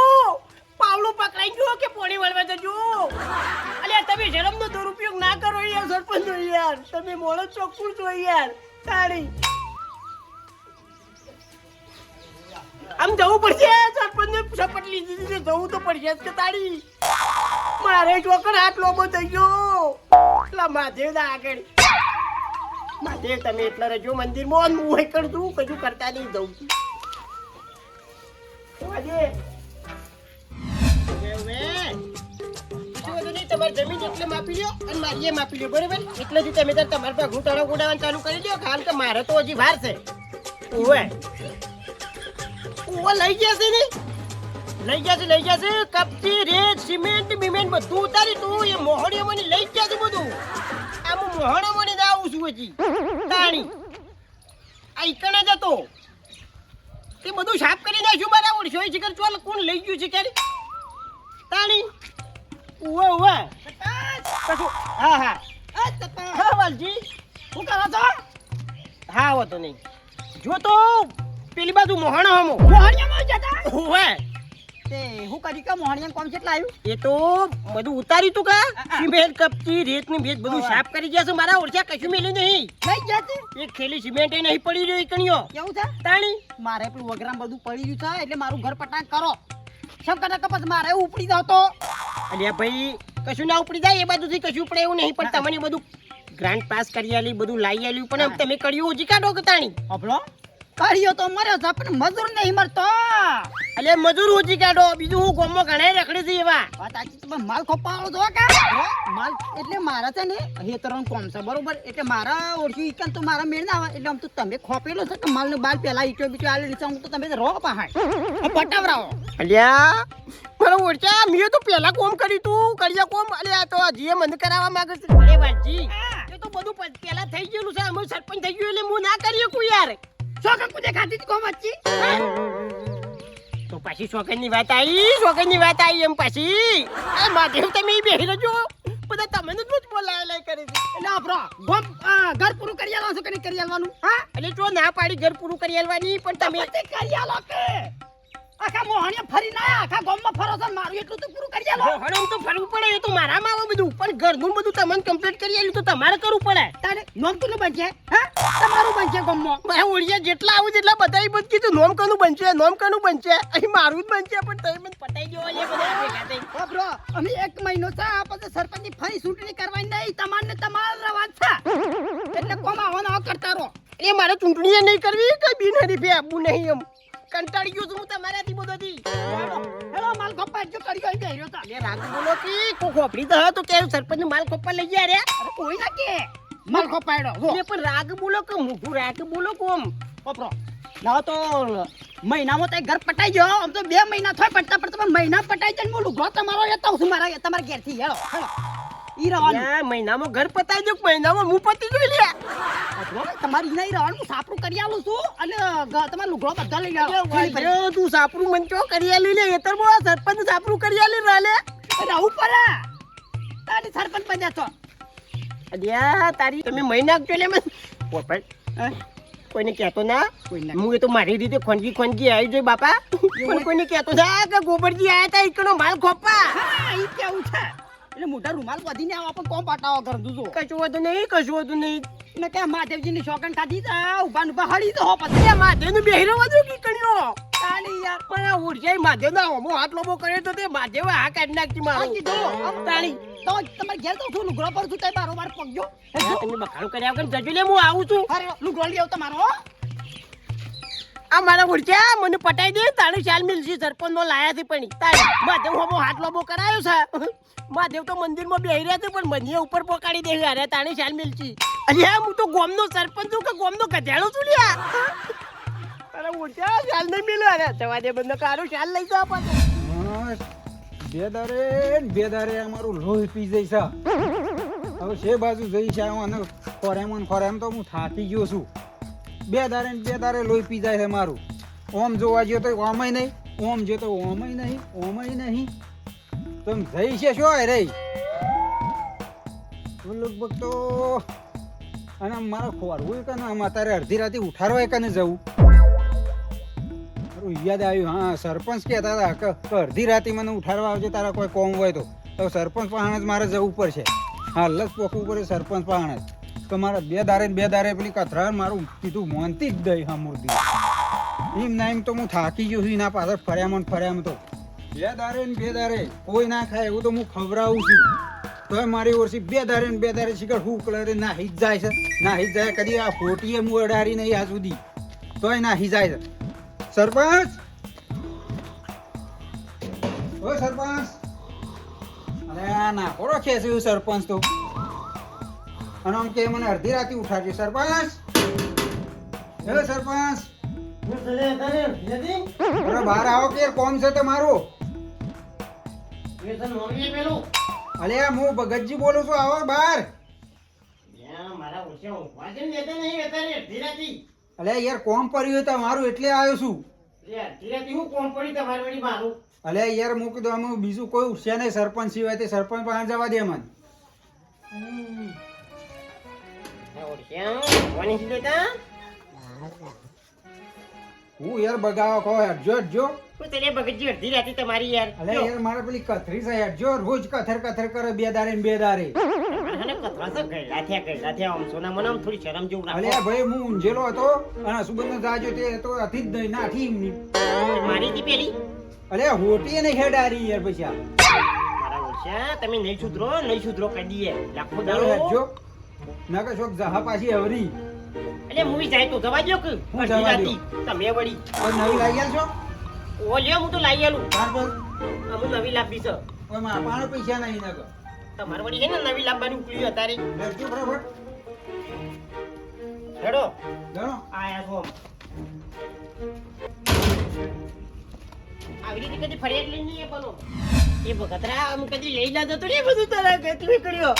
પાવલો પકડાઈ ગયો કે પોણી વાળવા જજો અલે તમે શરમનો દુરુપયોગ ના કરો યાર સરપંચ છો યાર તમે મોળો ચોખ્ખું છો યાર તાળી આમ જવું પડશે સરપંચ ને શપથ લીધી છે જવું તો પડશે જ કે તાળી મારે ચોકડ હાથ લોબો થઈ ગયો એટલા મહાદેવ ના આગળ મહાદેવ તમે એટલા રહેજો મંદિરમાં હું હોય કરતું કશું કરતા નહીં જવું તમારી જમીન એટલે માપી લ્યો અને મારી એ માપી લ્યો બરોબર એટલેથી તમે તાર તમારા પાસે ઘૂંટણો ઉડાવવાનું ચાલુ કરી દો કારણ કે મારે તો હજી વાર છે ઓવે ઓવે લઈ ગયા છે ને લઈ ગયા છે કપચી રેત સિમેન્ટ બિમેન્ટ બધું ઉતારી તું એ મોહણીઓ મને લઈ ગયા છે બધું આ હું મોહણો મને જ આવું છું હજી તાણી આ ઈકણે જતો તે બધું સાફ કરી નાખ્યું મારા ઓળશો છે કે ચોલ કોણ લઈ ગયું છે ક્યારે તાણી ઉવે ઉવે કશું હા હા હા વાલજી શું કરો છો હા આવો તો નહીં જો તો પેલી બાજુ મોહણો હમો મોહણિયામાં જતા ઉવે તે હું કરી કે મોહણિયામાં કોમ કેટલા આવ્યું એ તો બધું ઉતાર્યું તું કા સિમેન્ટ કપચી રેત ની ભેજ બધું સાફ કરી ગયા છે મારા ઓળખ્યા કશું મેલ્યું નહીં લઈ જતી એક થેલી સિમેન્ટ એ નહીં પડી રહ્યો કણીઓ કેવું છે તાણી મારે પેલું વગરામ બધું પડી ગયું છે એટલે મારું ઘર પટાંગ કરો શંકર કપાસ મારે ઉપડી જાવ તો અલ્યા ભાઈ કશું ના ઉપડી જાય એ બાજુથી કશું ઉપડે એવું નહીં પણ તમને બધું ગ્રાન્ટ પાસ કરી આલી બધું લાવી આલ્યું પણ તમે કર્યું હજી કાઢો કે તાણી અભળો કર્યો તો મર્યો છે પણ મજૂર નહીં મળતો અલ્યા મજૂર હજી કાઢો બીજું હું ગામમાં ઘણા રખડે છે એવા વાત સાચી તમે માલ ખોપાળો છો કા માલ એટલે મારા છે ને હેતરનું કોમ છે બરોબર એટલે મારા ઓળખી ઈકન તો મારા મેળ ના આવે એટલે આમ તો તમે ખોપેલો છે કે માલ નો બાલ પેલા ઈટો બીટો આલે નીચે હું તો તમે રો પહાડ પટાવરાવો અલ્યા મારો ઓળખ્યા મેં તો પેલા કોમ કર્યું તું કર્યા કોમ અલ્યા તો હજી મને કરાવવા માંગે છે અરે વાજી એ તો બધું પેલા થઈ ગયેલું છે અમે સરપંચ થઈ ગયું એટલે હું ના કરી શકું યાર શોખ કુદે ખાતી કોમ વચ્ચી તો પાછી શોખની વાત આવી એમ પાછી અરે મહાદેવ તમે બેહી રહેજો બધા તમને જ બોલાયેલા કરે છે એટલે અભરો ગોમ ઘર પૂરું કરી આલો છો કે નહીં કરી આલવાનું હા એટલે જો ના પાડી ઘર પૂરું કરી આલવાની પણ તમે પછી કરી આલો કે આખા મોહણિયા ફરી ના આખા ગામમાં ફરો છો મારું એટલું તો પૂરું કરી આલો હણમ તો ફરવું પડે એ તો મારામાં આવે બધું પણ ઘરનું બધું તમને કમ્પ્લીટ કરી આલ્યું તો તમારે કરવું પડે તારે નોમ કોનું બનશે હા તમારું બનશે ગામમાં મારા ઓળિયા જેટલા આવું જેટલા બધા બધું કીધું નોમ કનું બનશે અહીં મારું જ બનશે પણ તમે મને પટાઈ દેવા લે બધા ભેગા થઈ અભરો અમે 1 મહિનો છે આ પછી સરપંચની ફરી ચૂંટણી કરવાની નહીં તમારને તમારો રવાજ છે એટલે કોમ આવવાનો કરતા રહો એ મારે ચૂંટણી નહીં કરવી કઈ બિનહરીફે આપવું નહીં એમ કંટાળી ગયો છું હું તમારાથી બધોથી હેલો માલ ખપ્પા જો કર્યો અહીં બેહ્યો તા એટલે રાગ બોલો કે કોક ખોપડી તો કે સરપંચ માલ ખોપા લઈ ગયા રે અરે કોઈ ના કે માલ ખપાડ્યો જો એટલે પણ રાગ બોલો કે મૂઠું રાગ બોલો કોમ અભરો ના તો મહિનામાં તો ઘર પટાઈ ગયો આમ તો 2 મહિના થાય પડતા પણ મહિના પટાઈ જાય મોલું ઘર તમારો લેતા હું મારા તમારા ઘેરથી હેલો હેલો ઈ રવાનું યા મહિનામાં ઘર પતાઈ દઉં મહિનામાં હું પતી જોઈ લે અભરો તમારી નહીં રવાનું સાપરું કરી આલું છું અને તમારા લુગડો બધા લઈ આવો ભાઈઓ તું સાપરું મંચો કરી આલી લે એતર બો સરપંચ સાપરું કરી આલી રાલે રહું પડે તારી સરપંચ બન્યા છો અલ્યા તારી તમે મહી નાખજો લે મને પોપટ હા? કોઈને કહેતો ના કોઈ ના. હું એ તો મારી રીતે ખોનગી ખોનગી આવી જોઈ બાપા પણ કોઈને કહેતો ના કે ગોબરજી આયા તા ઈકનો માલ ખોપા હા, ઈ કેવું છે એટલે મોટા રૂમાલ બાંધીને આવો પણ કોમ પાટાવા કર દુજો કશું હતું નહીં કશું હતું નહીં ને કે મહાદેવજી ની શોકન ખાધી તા ઉભા ઉભા હળી તો હો પછી અરે મહાદેવનું બેહરો વધુ કી કર્યો તાળી યાર પણ આ ઉર્જાઈ મહાદેવના હોમો હાથ લોબો કર્યો તો તે મહાદેવ આ કાઢી નાખી આ મારો કીધું આમ તાળી તો તમારે ઘેર તો છું લુગડો પર છું તે બારોબાર પગજો તમે બખાડું કર્યા વગર જજો લે હું આવું છું અરે લુગડો લેવ તમારો હો. આ મારા ઉર્જા મને પટાઈ દે તાણે ચાલ મિલસી સરપંચ નો લાયા થી પણ તાણે મહાદેવ હોમો હાથ લોબો કરાયો છે મહાદેવ તો મંદિરમાં બેહી રહ્યા છે પણ મને ઉપર પોકાડી દે અરે તાણે ચાલ મિલસી અરે હું તો ગોમનો સરપંચ છું કે ગોમનો ગધેડો છું લ્યા અરે ઉર્જા ચાલ નહીં મિલ્યો અરે જવા દે બંધ કારો ચાલ લઈ જાવ પાછો બેદારે અમારું લોહી પી જાય છે હવે છે બાજુ જઈ છે અને ખોરેમ તો હું થાકી ગયો છું બે દારે લોહી પી જાય છે મારું ઓમ જોવા ગયો તો ઓમય નહીં ઓમ જો તો ઓમય નહીં તો જઈ છે શું રે લગભગ તો અને મારા ખોરવું કે અત્યારે અડધી રાતે ઉઠાડવા કને જવું યાદ આવ્યું હા સરપંચ કહેતા હતા કે અડધી રાતે મને ઉઠાડવા આવજે તારા કોઈ કોમ હોય તો સરપંચ પાહણ જ મારે જવું પડશે હાલ જ પોખવું પડે સરપંચ પાહણ જ તો મારે બે દારે પેલી કથરા મારું કીધું મોનતી જ દઈ હા મૂર્તિ એમ ના એમ તો હું થાકી ગયો છું એના પાછળ ફર્યામાં તો બે દારે કોઈ ના ખાય એવું તો હું ખવડાવું છું તો મારી ઓરસી બે દારે શીખર હું કલરે નાહી જ જાય કદી આ ફોટીએ હું અડારી નહીં આ સુધી તોય નાહી જાય છે સરપંચ ઓ સરપંચ અરે આ ના કોરો ખેસ્યું સરપંચ તો અને આમ કે મને અડધી રાતે ઉઠાડ્યો સરપંચ હે સરપંચ અરે બહાર આવો કે કોમ છે તમારું અલે હું ભગતજી બોલું છું આવો બહાર અલે યાર કોમ પડ્યું તમારું એટલે આવ્યો છું અલે યાર હું કીધું આમ બીજું કોઈ ઉઠશે નહીં સરપંચ સિવાય તે સરપંચ પાસે જવા દે મને હું યાર બગાવો કહો હટજો તમારી યાર અલે યાર મારે પેલી કથરી છે હટજો રોજ કથર કરે બે દારે ને બે દારે થોડી શરમ જેવું અલે ભાઈ હું ઊંઝેલો હતો અને સુબંધ જાજો તે તો હતી જ નહીં નાઠી એમની મારી હતી પેલી અલે હોટી ને ખેડારી યાર પૈસા મારા ઓછા તમે નહીં સુધરો કહી દઈએ લાખો દાડો હટજો ના કે શોક જહા પાછી હવરી એટલે મૂવી જાય તો જવા દો કે હું જવા રાતી તમે વળી કોઈ નવી લાગી છો ઓ લ્યો હું તો લાવી આલું ત્યાર પર અમુ નવી લાવી છે કોઈ મારા પાસે પૈસા નહીં ના તમારે વળી છે ને નવી લાવવાની ઉકળી અત્યારે લેજો બરાબર હેડો જાણો આયા છો આવી રીતે કદી ફરિયાદ લઈને નહીં બોલો એ ભગતરા આમ કદી લઈ ના જતો ને બધું તારા ગતું કર્યો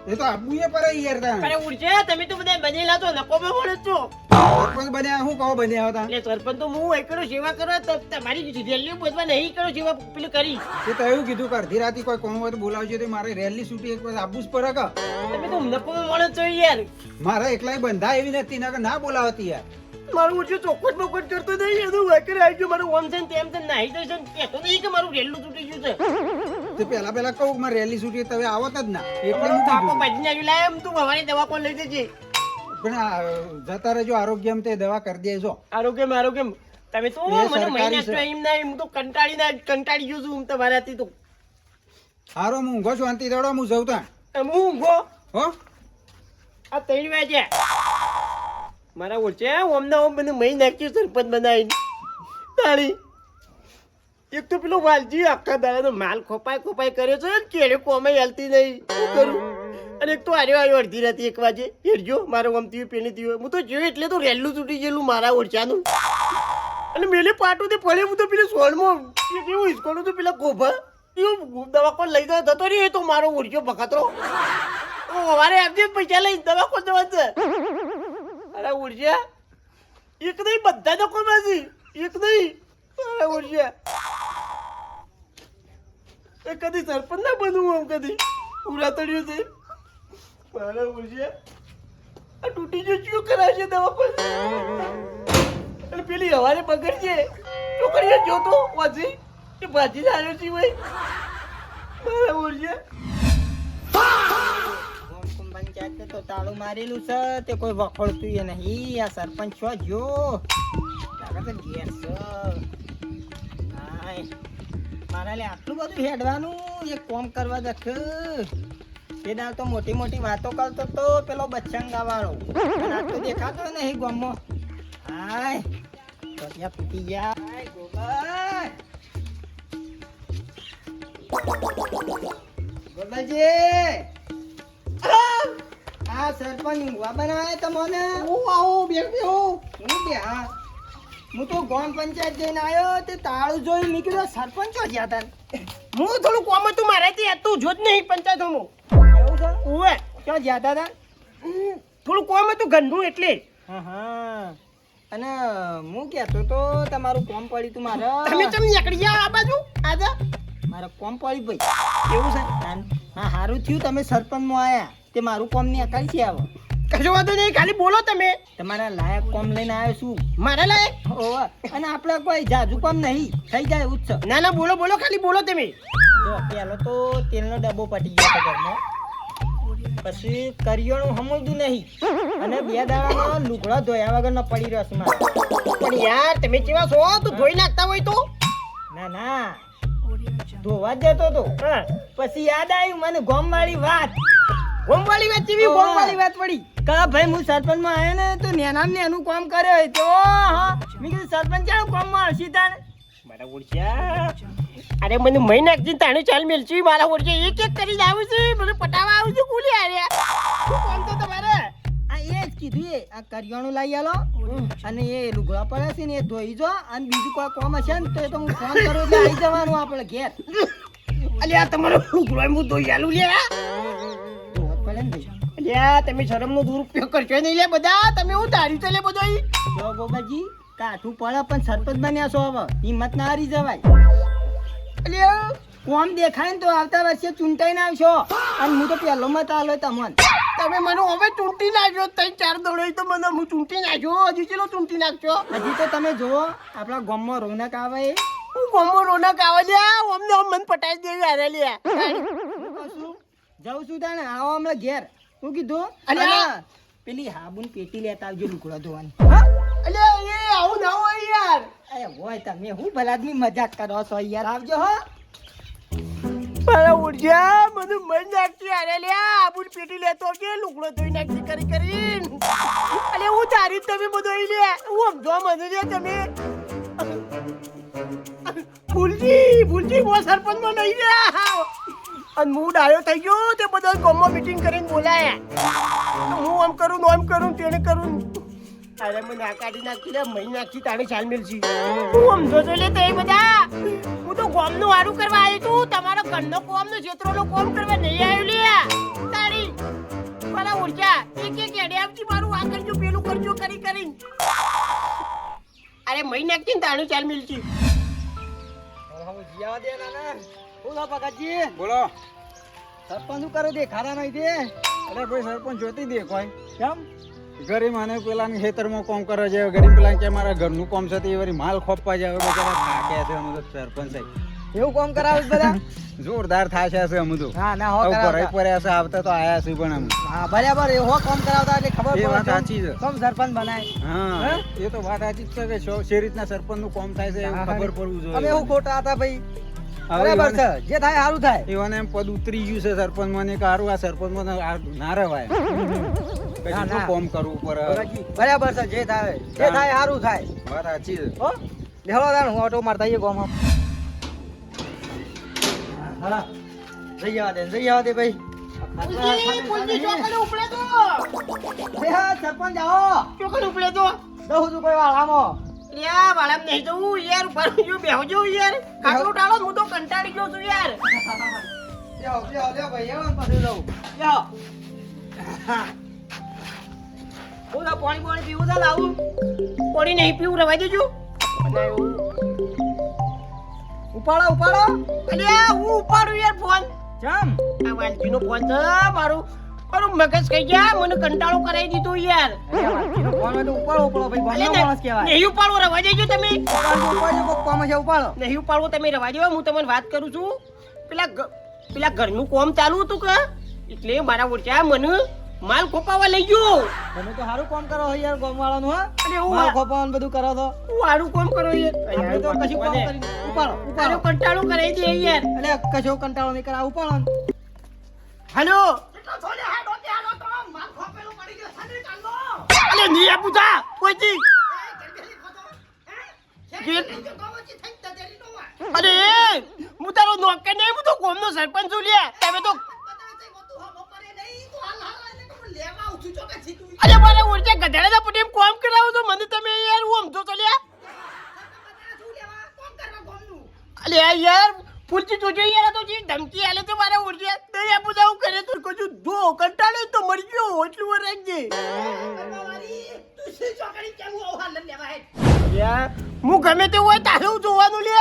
એ તો આબુએ પર યાર તા અરે ઉડજે તમે તો બધા બનેલા તો નકોમાં મળે છો સરપંચ બન્યા હું કહો બન્યા હતા એટલે સરપંચ તો હું એકડો સેવા કરો તો તમારી રેલીઓ બોધવા નહીં કરો સેવા પેલું કરી એ તો એવું કીધું કે અડધી રાતે કોઈ કોમ હોય તો બોલાવજો તો મારે રેલી છૂટી એક વાર આબુ જ પડે કે તમે તો નકોમાં મળે છો યાર મારા એકલાય બંધા એવી નથી ના કે ના બોલાવતી યાર મારું ઉડજો ચોખવટ બકોટ કરતો નહીં એનું વાકર આવી ગયો મારું ઓમ છે ને તેમ છે ને નાહી જાય છે ને કહેતો નહીં કે મારું રેલું તૂટી ગયું છે તો પેલા કહું મારે રેલી છૂટી તમે આવત જ ના એટલે હું બાપો કીધું ભાજી આવી લાય એમ તું ભવાની દવા કોણ લઈ જજે પણ આ જતા રહેજો આરોગ્યમ તે દવા કરી દેજો આરોગ્ય તમે તો એ મને સરકારી મહિના છે. એમ ના એમ તો કંટાળી ગયો છું હું તમારાથી તો હારો હું ઊંઘો છું અંતિ દોડો હું જઉં તાં હું ઊંઘો હો આ 3 વાગ્યા મારા ઓછે ઓમના ઓમ મને મહી નાખ્યું સરપંચ બનાવીને તાળી એક તો પેલો વાલજી આખા દાડાનો માલ ખોપાય કર્યો છે ને કેળે કોમે હાલતી નહીં શું કરું અને એક તો આવ્યો અડધી રાતે 1 વાગે હેરજો મારો ગમતી પેલી થયું હું તો જોયું એટલે તો રેલું તૂટી ગયેલું મારા ઓરચાનું અને મેલે પાટું તે પડે હું તો પેલી સોળમાં કેવું હિસકોડું તો પેલા ગોભા એવું દવાખાન લઈ જતો રહ્યો તો મારો ઓરચો બખાતરો અમારે આપજે પૈસા લઈ દવાખાન જવા છે અરે ઉર્જા એક નહીં બધા તો કોમાસી એક નહીં અરે ઉર્જા એ કદી સરપંચ ના બનવું આમ કદી ઉરા તળ્યું છે મારા ઓળશે આ તૂટી જો શું કરાશે દવા પર અને પેલી હવારે બગડશે છોકરીએ જોતો વાજી કે ભાજી લાવ્યો છે ભાઈ મારા ઓળશે ગોમકુમ પંચાયત તો તાળું મારેલું છે તે કોઈ વખોડતું એ નહીં આ સરપંચ છો જો લાગે છે ઘેર છે હાય મારા લે આટલું બધું હેડવાનું એક કોમ કરવા દખ તે દાળ તો મોટી મોટી વાતો કરતો તો પેલો બચ્ચંગા વાળો આ તો દેખાતો નહીં ગામમાં હાય તો ત્યાં તૂટી ગયા હાય ગોપાલજી આ સરપંચ ઊંઘવા બનાવે તમને હું આવું બેઠો હું બે હા હું તો ગામ પંચાયત જઈને આવ્યો તે તાળું જોઈ નીકળ્યો સરપંચો જ્યાં હતા હું થોડું કોમ હતું મારાથી આ તું જોત નહીં પંચાયતોમાં એવું છે ઓવે ક્યાં જ્યાં હતા થોડું કોમ હતું ઘરનું એટલે હા હા અને હું કહેતો તો તમારું કોમ પડ્યું તું મારે તમે ચમ નીકળી જાઓ આ બાજુ આજે મારે કોમ પડ્યું ભાઈ એવું છે હા સારું થયું તમે સરપંચમાં આવ્યા તે મારું કોમ ની અકાળી છે આવો કશો વાંધો નહીં ખાલી બોલો તમે તમારા લાયક કોમ લઈને આવ્યો છું મારા લાયક ઓવા અને આપણે કોઈ જાજુ કોમ નહીં થઈ જાય એવું જ છે ના ના બોલો બોલો ખાલી બોલો તમે જો પેલો તો તેલનો ડબ્બો પટી ગયો હતો ઘરમાં પછી કરિયાણું સમજતું નહીં અને 2 દાડાનો લુગડો ધોયા વગરનો પડી રહ્યો છે મારે પણ યાર તમે કેવા છો તું ધોઈ નાખતા હોય તો ના ના ધોવા જ જતો તો હા પછી યાદ આવ્યું મને ગોમવાળી વાત ગોમવાળી વાત જેવી ગોમવાળી વાત પડી કા ભાઈ હું સરપંચમાં આવ્યો ને તો નેનામ નેનું કામ કર્યો હોય તો હા મેં કીધું સરપંચ ચાલો કામમાં હશી તાણે મારા ઓળખ્યા અરે મને મહી નાખજી તાણે ચાલ મેલજી મારા ઓળખ્યા એક એક કરી આવું છે મને પટાવા આવું છું કુલી આર્યા શું કામ તો તમારે આ એ જ કીધું એ આ કરિયાણું લાવી આલો અને એ લુગડા પડે છે ને એ ધોઈ જો અને બીજું કોઈ કામ હશે ને તો એ તો હું ફોન કરું એટલે આવી જવાનું આપણે ઘેર અલ્યા તમારો લુગડો હું ધોઈ આલું લ્યા ધોવા પડે ને ભાઈ અલ્યા તમે શરમનો દુરુપયોગ કરશો નહીં લે બધા તમે હું તારી તો લે બધો જો ગોપાજી કાઠું પડે પણ સરપંચ બન્યા છો હવે હિંમત ના હારી જવાય અલ્યા કોમ દેખાય ને તો આવતા વર્ષે ચૂંટાઈને આવશો અને હું તો પહેલો મત આલો તમને તમે મને હવે ચૂંટી નાખ્યો 3-4 દોડો તો મને હું ચૂંટી નાખ્યો હજી ચેલો ચૂંટી નાખશો હજી તો તમે જુઓ આપણા ગામમાં રોનક આવે એ હું ગમો રોનક આવે લ્યા અમને મન પટાઈ દેવી આરે લ્યા જાઉં છું તાણે આવો હમણાં ઘેર શું કીધું અલ્યા. અને પેલી હાબુન પેટી લેતા આવજો લુકડો ધોવાની અલ્યા એ આવું ના હોય યાર અરે હોય તમે હું ભલાદમી મજાક કરો છો યાર આવજો હો મારા ઉડ્યા મને મન નાખતી આરે લ્યા આબુન પેટી લેતો કે લુગડો ધોઈ નાખતી કરી કરીને અલે હું તારી જ તમે બધો લે હું સમજો મને લે તમે ભૂલજી મો સરપંચ માં નહીં રહ્યા અને હું ડાયો થઈ ગયો તે બધા ગામમાં મીટિંગ કરીને બોલાયા તો હું આમ કરું તેને કરું અરે મને આ કાઢી નાખી લે મહી નાખી તારે ચાલ મેલજી હું સમજો છો લે તે બધા હું તો ગામનું વારું કરવા આવ્યો છું તમારો ઘરનો કોમનો ક્ષેત્રનો કોમ કરવા નહીં આવ્યો લે તારી મારા ઉર્જા એક એડે આવતી મારું આ કરજો પેલું કરજો કરીને અરે મહી નાખી ને તારું ચાલ મેલજી જીયા દે ના હું પકાજી બોલો સરપંચ શું કરો દેખાડા નહીં દે અરે ભાઈ સરપંચ જોતી દે કોઈ કેમ ગરીબ અને પેલા ખેતરમાં કામ કરે છે ગરીબ પેલા કે મારા ઘરનું કામ છે તે વળી માલ ખોપવા જાય બચારા થાક્યા છે અમે તો સરપંચ સાહેબ એવું કામ કરાવે છે બધા જોરદાર થાશે છે અમે તો હા ના હો આવું કરાવતા ભરાઈ પડ્યા છે આવતા તો આયા છે પણ અમે હા બરાબર એ હો કામ કરાવતા એટલે ખબર એ પડે વાત સાચી છે. કેમ સરપંચ બનાય હા એ તો વાત સાચી જ છે કે શી રીતના સરપંચ નું કામ થાય છે એવું ખબર પડવું અમે જોઈએ એવું ખોટા હતા ભાઈ હવે બરાબર છે ઈવોને- જે થાય સારું થાય ઈવોને એમ પદ ઉતરી ગયું છે સરપંચ મને કે હારું આ સરપંચ મને ના રવાય પછી શું ના. કામ કરવું પડે બરાબર છે જે થાય સારું થાય વાત સાચી છે હો બેહો તાણ હું ઓટો મારતા આવીએ ગામમાં હા જઈ આવવા દે ભાઈ ફૂલજી ચોકડે ઉપડે તો બેહો સરપંચ આવો ચોકડે ઉપડે તો દઉં છું કોઈ વાળામાં યા વાળામ નહીં જવું યાર ઉપર જો બેહો જો યાર ખાટલું ટાળો હું તો કંટાળી ગયો છું યાર બેહો ભાઈ એવો પાછું જવું બેહો હું તો પાણી પીવું છે લાવું પાણી નહીં પીવું રવા દેજો ઉપાડો અરે હું ઉપાડું યાર ફોન જમ આ વાલજીનો ફોન છે મારું અરે મગજ ખાઈ ગયા, મને કંટાળો કરાવી દીધો યાર. ફોન હોય તો ઉપાડો પડો ભાઈ, અલે ગોમનો માણસ કહેવાય. નહીં ઉપાડવો, રવા દેજો તમે. ઉપાડજો, કોક કામ છે ઉપાડો. નહીં ઉપાડવો તમે, રવા દો. હું તમને વાત કરું છું, પેલા ઘરનું કામ ચાલુ હતું કે એટલે મારા ઓળખ્યા મને માલ ખોપાવા લઈ ગયો. તમે તો સારું કામ કરો છો યાર ગામવાળાનું, હા? અરે હું માલ ખોપાવાનું બધું કરો છો. હું સારું કામ કરો યાર. આપણે તો કશું કામ કરી ઉપાડો અરે ઉપાડો. કંટાળો કરાવી દે યાર. એટલે કશો કંટાળો નહીં કરા, ઉપાડો ને. હાલો, અલે નહીં આપું જા કોઈથી. અરે હું તારો નોકર નહીં, હું તો ગામનો સરપંચ છું લ્યા. તમે તો અરે મારા ઓળખ્યા ગધાડા પટેલ કામ કરાવો તો મને તમે યાર હું સમજો તો લ્યા. અલે આ યાર પૂછી જોજો યાર, તો જે ધમકી આલે તો મારા ઓળખ્યા નહીં આપું જાઉં કરે તો કશું ધો કંટાળો તો મરી ગયો એટલું વાર રાખજે. યાર હું ગમે તે હોય તારું જોવાનું લે.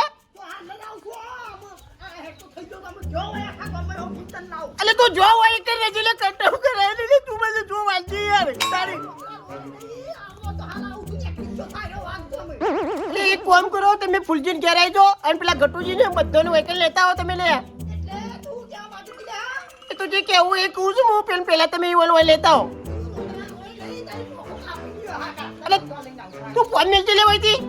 અલે તું જો હોય કે રેજે લે, કંટાળો કરે ને તું મને જો વાંચી યાર તારી. એટલે એક કામ કરો, તમે ફૂલજીને ઘેર આવી જાઓ અને પેલા ગટુજીને બધાને વેકલ લેતા આવો તમે લે. એ તો જે કેવું એ કહું છું હું, પેલા તમે એ ઓલો લેતા આવો. અલે તું ફોન મેલતી લેવાયથી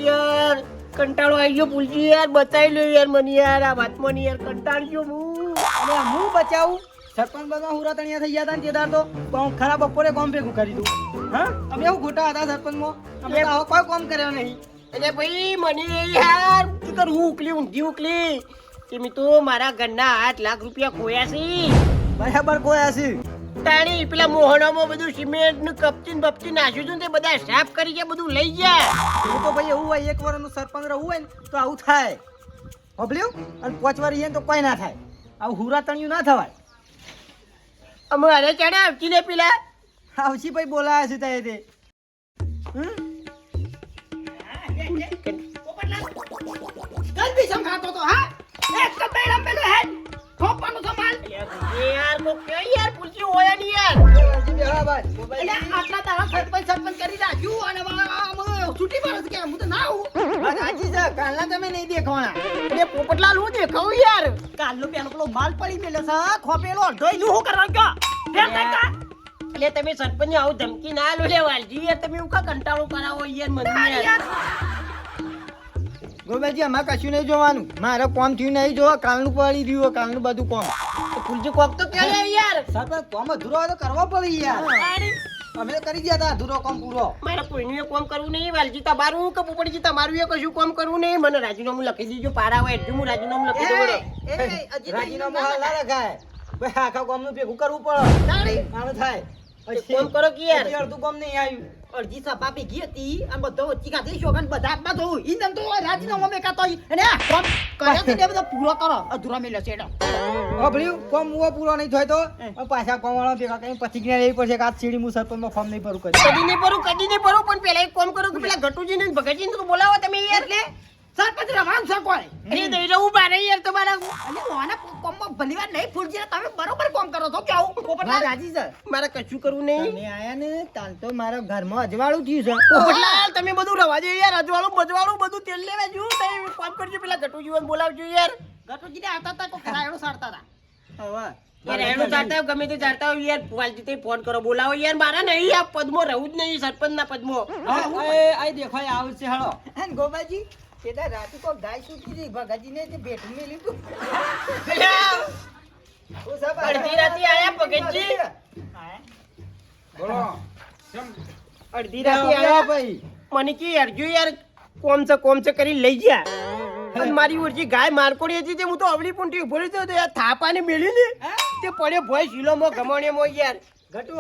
યાર. કંટાળો આવી ગયો ફૂલજી યાર, બતાવી લો યાર મને યાર આ વાતમાં ની યાર કંટાળી ગયો હું. અને હું બચાવું સરપંચ બનવા હુરા તણિયા થઈ ગયા હતા ને તે દાર તો કોમ ખરાબ બપોરે કોમ ભેગું કરી દઉં. હા, અમે એવું ખોટા હતા સરપંચમાં, અમે તો આવો કોઈ કોમ કર્યો નહીં. એટલે ભાઈ મને યાર શું કરું, ઉકલી ઊંઘી ઉકલી કે મેં તો મારા ઘરના 8 લાખ રૂપિયા ખોયા છે. બરાબર કોઈ હશે. તાણી પેલા મોહણામાં બધું સિમેન્ટ નું કપચીન બપચી નાખ્યું હતું ને તે બધા સાફ કરી ગયા, બધું લઈ ગયા. એ તો ભાઈ એવું હોય, એક વર્ષનું સરપંચ રહેવું હોય ને તો આવું થાય. હોભલ્યું? અને 5 વાર રહીએ ને તો કોઈ ના થાય. આવું હુરા તણિયું ના થવાય. અમારે ચડે આવતી ને પેલા આવશી ભાઈ બોલાયા છે ત્યાં તે. યાર કો કે યાર પૂછી હોય ને યાર. હા ભાઈ. આટલા તારા સરપંચ કરી રાખ્યું અને છૂટી પડે કે હું તો ના આવું. હાજી સર, કાલના તમે નહીં દેખવાના. એટલે પોપટલાલ હું દેખાવું યાર. કાલનો પેલો પેલો માલ પડી મેલ્યો છે ખોપેલો અડધોય નું શું કરવાનું કા ફેર થાય કા. એટલે તમે સરપંચ આવું ધમકી ના લો લે વાલજી યાર, તમે એવું કા કંટાળો કરાવો યાર મને યાર. ગોપાલજી અમારે કશું નહીં જોવાનું, મારે કોમ થયું નહીં જોવા, કાલનું પડી રહ્યું, કાલનું બધું કોમ. ફૂલજી કોક તો કે લે યાર. સરપંચ કોમ અધૂરો હોય તો કરવો પડે યાર. અમે તો કરી ગયા હતા અધૂરો કોમ પૂરો. મારે કોઈનું કામ કરવું નહીં વાલજી, તમારું કે પોપટજી તમારું એ કશું કામ કરવું નહીં. મને રાજીનામું લખી દીજો, પારા હોય એટલું હું રાજીનામું લખી દઉં. રાજીનામું હાલ ના લખાય ભાઈ, આખા ગામનું ભેગું કરવું પડે. આનું થાય કામ કરો કે યાર. અડધું ગામ નહીં આવ્યું. અડધી સભા ભેગી હતી અને બધો વચ્ચી કાઢી શોગન બધા હાથમાં જોયું ઈ તમ તો રાજીનામું મેં કાતો અને આ કોમ કરે છે ને બધો પૂરો કરો અધૂરા મેલ્યો છે એનો. અભળ્યું? કોમ મુઓ પૂરો નહીં થાય તો પાછા કોમ વાળા ભેગા કઈ પ્રતિજ્ઞા લેવી પડશે કે આ સીડી હું સરપંચમાં ફોર્મ નહીં ભરું કરી. કદી નહીં ભરું પણ પેલા એક કામ કરો કે પેલા ગટુજીને ને ભગતજીને તો બોલાવો તમે યાર. એટલે સરપંચ રવાન છે કોઈ અરે દઈ રહું બારે યાર તમારા. અને ઓના કોમમાં ભલીવાર નહીં ફૂલજી તમે બરોબર કોમ કરો છો કે આવું પોપટલાલ રાજી સર, મારે કશું કરવું નહીં. તમે આયા ને તાલ તો મારા ઘરમાં અજવાળું થયું છે. પોપટલાલ તમે બધું રવા દો યાર, અજવાળું બજવાળું બધું તેલ લેવા જો. તમે કામ કરજો, પેલા ગટુજીને બોલાવજો યાર. ગટુજી ને આવતા હતા કોઈ રાયડો સારતા હતા. હવે યાર એનું ચાલતા હોય, ગમે તે ચાલતા હોય યાર, વાલજી તે ફોન કરો બોલાવો યાર. મારા નહીં આ પદમો રહું જ નહીં, સરપંચના પદમો. આ દેખો આવું છે હળો. હે ગોપાજી, તેડા રાતે કો ગાય સુતી હતી, ભગાજીને તે ભેટું મે લીધું. અડધી રાતે આયા ભગતજી. બોલો અડધી રાતે આયા ભાઈ. મને કે યાર જો યાર કોમ છે કરી લઈ ગયા. અને મારી ઓરજી ગાય મારકોડી હતી તે હું તો અવળી પૂંટી ઉભો રહ્યો તો યાર થાપાને મેલી ને તે પડ્યો ભોય શીલોમાં ગમાણ્યામાં યાર. ઘટુ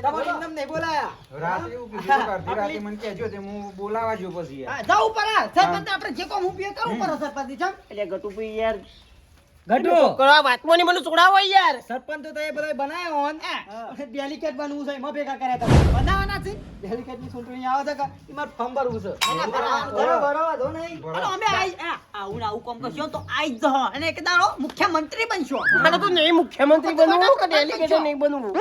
તમારું નામ નહીં બોલાયા. રાતે એવું કીધું કે અડધી રાતે મને કહેજો તે હું બોલાવા જો પછી યાર. હા જાવ ઉપર આ સરપંચ આપણે જે કોમ ઉપયોગ કરવું પડે સરપંચ જમ એટલે ગટુભાઈ યાર ઘટુ છોકરા વાતમાં ની મને છોડાવો યાર. સરપંચ તો એ બધા બનાવ્યો હોન હા. ડેલિકેટ બનવું છે એમાં ભેગા કર્યા તમે બનાવવાના છે ડેલિકેટ ની ચૂંટણી આવે છે કે એમાં ફોર્મ ભરવું છે એના ભરવાનું. બરોબર વાંધો નહીં અને અમે આવું ને આવું કામ કરશો તો આઈ જ જહો. અને એક દાડો મુખ્યમંત્રી બનશો. મને તો નહીં મુખ્યમંત્રી બનવું કે ડેલિગેટ નહીં બનવું.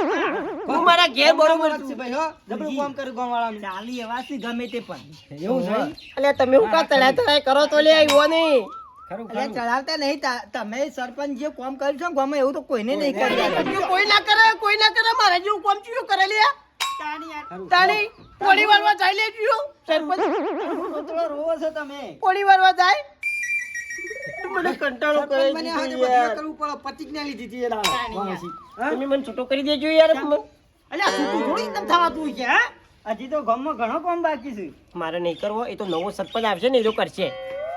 હું મારા ઘેર બરોબર છે છું. ભાઈ હો જબરું કામ કર્યું ગામવાળાનું ચાલી એવાથી ગમે તે પણ એવું છે અલ્યા તમે હું કા તળાય કરો તો લે આવ્યો નહીં. એટલે ચડાવતા નહીં તમે સરપંચ જે કામ કર્યું છે ને ગામમાં એવું તો કોઈને નહીં કર્યું જો કોઈ ના કરે મારા જેવું કોમ ચીયું કરે લે. તાણી પોળી વાળવા જાય લે જીયો સરપંચ થોડો રોવો છો તમે પોળી વાળવા જાય. મને કંટાળો કરે સરપંચ બન્યા હોય તો છે બધું યાર. કરવું પડે પ્રતિજ્ઞા લીધી હતી એના વાંસી. તમે મને છૂટો કરી દેજો યાર. અલ્યા છૂટું થોડું એકદમ થવાતું છે હે હજી તો ગામમાં ઘણો કામ બાકી છે મારે નહીં કરવો, એ તો નવો સરપંચ આવશે ને એ તો કરશે.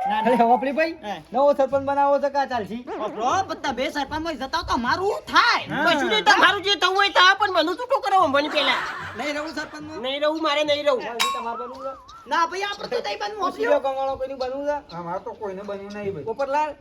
અરે હવાપલી ભાઈ નવો સરપંચ બનાવો છે કા ચાલશી બરો બધા બે સરપંચમાં જતા તો મારું થાય કશું નહીં, તમારું જે થવું હોય થા, પણ મને છૂટો કરો અંબાની પેલા. નહીં રહું સરપંચમાં નહીં રહું, મારે નહીં રહું. ચાલશી તમારે બનવું છે ના ભાઈ આપણે તો નહીં બનવું ઓછીલો ગામવાળો કોઈનું બનવું છે અમારે તો કોઈને બન્યું નહીં ભાઈ પોપટલાલ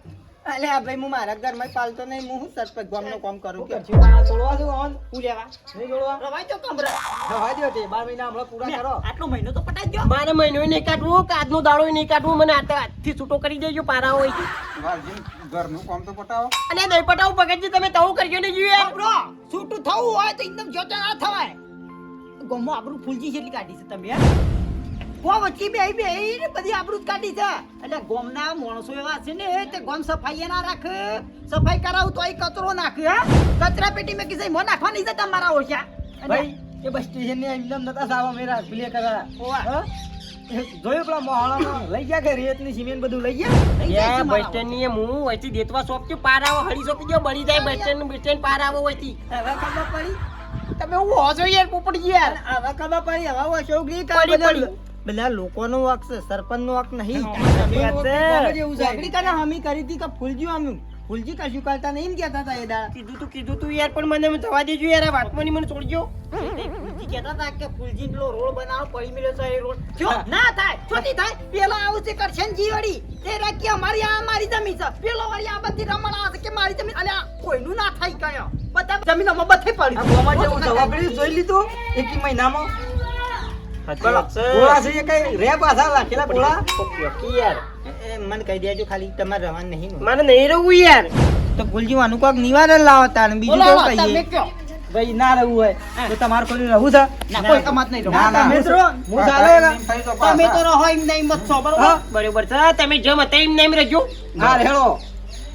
અલે આ ભાઈ હું મારા ઘરમાં પાલતો નહીં હું સરપંચ ગામનું કામ કરું કે છોડવા છું ઓન હું લેવા નહીં જોડવા રવાઈ તો કમરા દવા દો તે 12 મહિના હમણાં પૂરા કરો આટલો મહિનો તો પટાઈ ગયો મારે મહિનો નહીં કાઢવું કે આજનો દાડો નહીં કાઢવું. મને આજથી છૂટો કરી દેજો પારા હોય. વાલજી, ઘરનું કામ તો પટાવો. અને નહીં પટાવું ભગતજી, તમે તવું કરજો ને જોઈએ. બરો છૂટું થવું હોય તો એકદમ જોતા ના થવાય ગમો આપણું ફૂલજી જેટલી કાઢી છે તમે કો વચ્ચે બે ને બધી આપણું જ કાઢી છે એટલે ગોમના માણસો એવા છે ને તે ગોમ સફાઈ ના રાખે સફાઈ કરાવું તો કચરો નાખે હા કચરા પેટી મેં કીધું મો નાખવા નહીં જતા મારા ઓછા ભાઈ એ બસ સ્ટેશન ની એકદમ નતા સાવા મેરા પ્લે કરા ઓવા. હા? એ જોયું પેલા મોહાળામાં લઈ ગયા કે રેત ની સિમેન્ટ બધું લઈ ગયા લઈ જાય છે બસ મારા સ્ટેન્ડ ની હું અહીંથી દેતવા શોપ થી પાર આવો, હળી શોપી ગયો બળી જાય. બસ સ્ટેન્ડ પાર આવો અહીંથી. હવે ખબર પડી તમે હું હોજો યાર પોપડી યાર. હવે ખબર પડી હવે અશોકજી પડી. બધા લોકોનો વાક છે સરપંચ નો વાક નહીં ચોકડી તને હમી કરી હતી કે ફૂલજી આમ્યું ફૂલજી કશું કરતા નહીં એમ કહેતા હતા એ દાડા કીધું તું યાર, પણ મને જવા દેજો યાર. આ વાતમાં ની મને છોડજો. ફૂલજી કહેતા હતા કે ફૂલજી પેલો રોડ બનાવો પડી મળ્યો છે એ રોડ જો ના થાય છોટી થાય પેલો આવું છે કરશનજી વળી તે રાખ કે મારી જમીન છે પેલો વળી આ બધી રમણ આવે છે કે મારી જમીન અલ્યા કોઈનું ના થાય કયો બધા જમીનોમાં બધે પડી ગોમાં જેવું જવાબડી જોઈ લીધું એક મહિનામાં બોલા છે એ કઈ રે પાછા રાખેલા બોલા યાર મને કહી દેજો ખાલી તમારે રવાન નહીં મને નહીં રહું યાર. તો ફૂલજી વાનું કોક નિવારણ લાવો તાર બીજું બોલો કેવું તમે કહીએ કયો ભાઈ ના રહેવું હોય તો તમારે કોઈ રહેવું છે ના કોઈ કમાત નહીં રહો ના, ના. ના, મિત્રો, હું ચાલે એમ થઈ તો તમે પાછા. તો રહો એમ નહીં મત છો બરોબર હા? બરોબર છે, તમે જેમ હતા એમ નેમ રહેજો. હા રેડો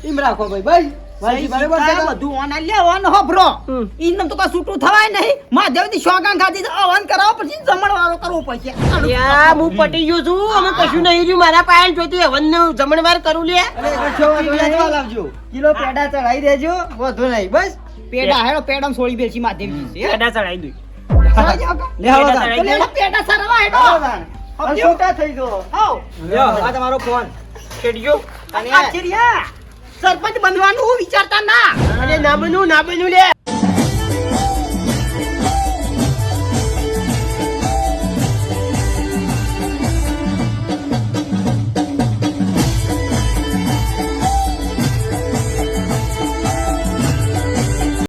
એમ રાખો ભાઈ ભાઈ વાલજી બરાબર છે કે? બધું ઓન લેવાનું હોભરો હમ. ઈનમ તો કા છૂટું થવાય નહીં મહાદેવથી શોગાન ખાધી છે અવન કરાવો પછી જમણવારો કરવો પડશે યાર હું પટી ગયો છું, અમે કશું નહીં રહ્યું. મારા પાયલ જોઈતી હવનનું જમણવાર કરું લે. અરે કશો વાંધો નહીં. વેચવા લાવજો કિલો પેડા ચડાઈ દેજો વધુ નહીં બસ પેડા હેડો પેડામ સોળી બેસી મહાદેવજી છે પેડા ચડાઈ દઉં. લે આવો પેડા તાણ. ચડાઈ દઉં. પેડા સરવા હેડો આવો તાણ. હવે છૂટા થઈ ગયો આવ લ્યો આ તમારો ફોન ખેડજો. આ ચીરિયા સરપંચ બનવાનું વિચારતા ના અરે ના બન્યું લે.